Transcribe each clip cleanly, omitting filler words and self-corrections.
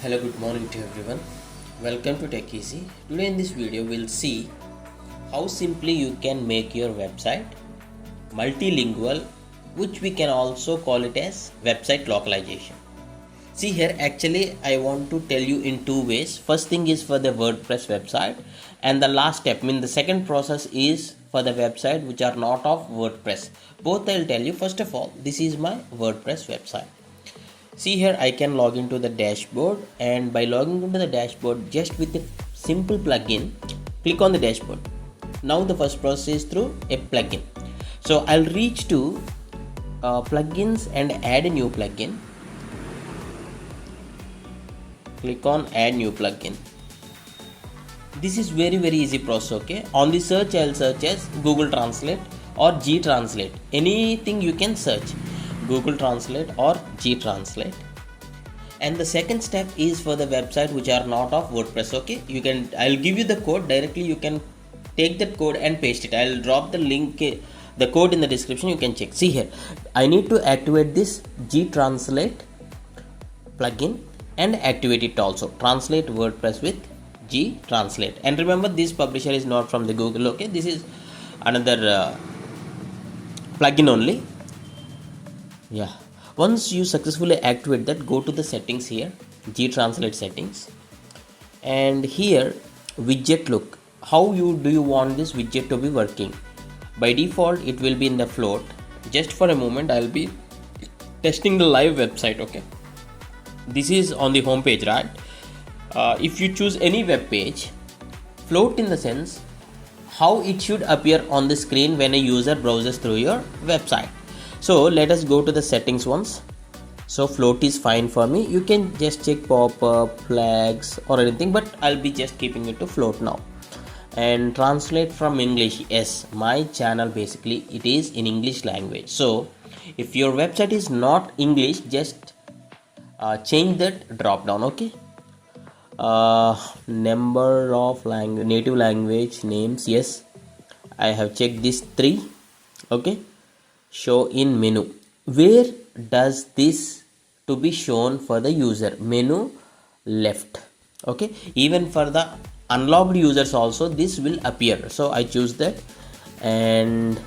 Hello, good morning to everyone. Welcome to Tech Easy. Today in this video we'll see how simply you can make your website multilingual, which we can also call it as website localization. See here, actually I want to tell you in two ways. First thing is for the WordPress website, and the last step, the second process is for the website which are not of WordPress. Both I'll tell you. First of all, this is my WordPress website. See here, I can log into the dashboard, and by logging into the dashboard just with a simple plugin, click on the dashboard. Now the first process is through a plugin. So I'll reach to plugins and add a new plugin. Click on add new plugin. This is very easy process. Okay, on the search I'll search as Google Translate or GTranslate. Anything you can search, Google Translate or GTranslate. And the second step is for the website which are not of WordPress. Okay, I'll give you the code directly. You can take that code and paste it. I'll drop the link, the code in the description. You can check. See here, I need to activate this GTranslate plugin and activate it also. Translate WordPress with GTranslate. And remember, this publisher is not from the Google. Okay, this is another plugin only. Yeah, once you successfully activate that, go to the settings here, GTranslate settings, and here widget look. How do you want this widget to be working? By default it will be in the float. Just for a moment I'll be testing the live website. Okay, this is on the home page, right? If you choose any web page, float in the sense how it should appear on the screen when a user browses through your website. So let us go to the settings once. So float is fine for me. You can just check pop-up, flags or anything, but I'll be just keeping it to float now. And translate from English. Yes, my channel basically it is in English language. So if your website is not English, just change that drop down. Okay. Number of native language names. Yes, I have checked these three. Okay. Show in menu. Where does this to be shown for the user? Menu left. Okay, even for the unlocked users also this will appear. So I choose that, and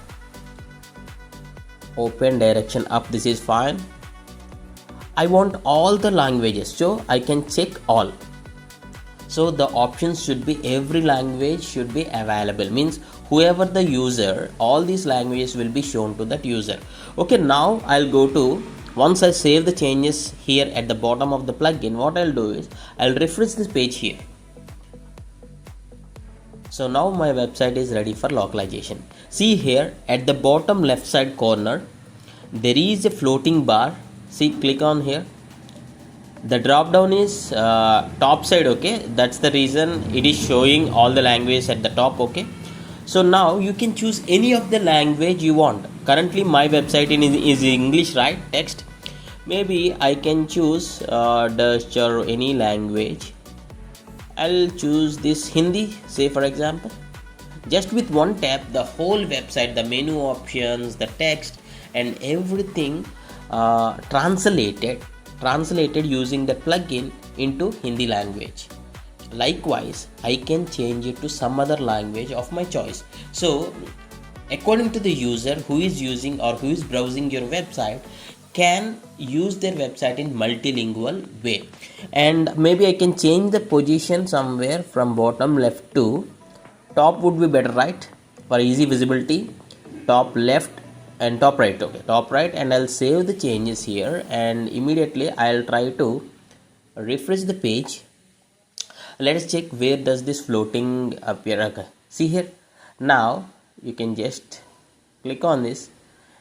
open direction up. This is fine. I want all the languages, so I can check all. So the options should be every language should be available, means whoever the user, all these languages will be shown to that user. Okay, now I'll go to, once I save the changes here at the bottom of the plugin, what I'll do is I'll refresh this page here. So now my website is ready for localization. See here at the bottom left side corner there is a floating bar. See, click on here. The drop down is top side. Okay, that's the reason it is showing all the languages at the top. Okay, so now you can choose any of the language you want. Currently my website is English, right? Text. Maybe I can choose Dutch or any language. I'll choose this Hindi, say for example. Just with one tap, the whole website, the menu options, the text and everything translated using the plugin into Hindi language. Likewise, I can change it to some other language of my choice. So according to the user who is using or who is browsing your website can use their website in multilingual way. And maybe I can change the position somewhere from bottom left to top would be better, right? For easy visibility, top left and top right. Okay, top right, and I'll save the changes here, and immediately I'll try to refresh the page. Let us check where does this floating appear. Okay, see here, now you can just click on this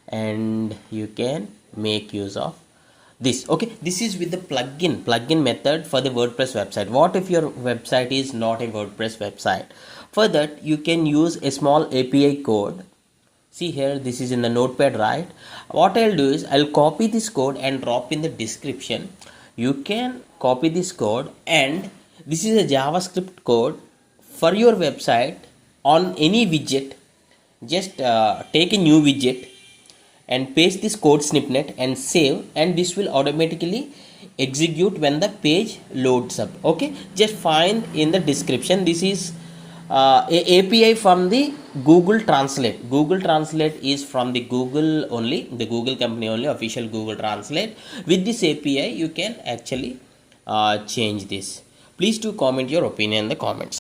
and you can make use of this. Okay, this is with the plugin method for the WordPress website. What if your website is not a WordPress website? For that you can use a small API code. See here, this is in the notepad, right? What I'll do is I'll copy this code and drop in the description. You can copy this code, and this is a JavaScript code for your website on any widget. Just take a new widget and paste this code snippet and save, and this will automatically execute when the page loads up. Okay, just find in the description. This is a API from the Google Translate. Google Translate is from the Google only, the Google company only, official Google Translate. With this API you can actually change this. Please do comment your opinion in the comments.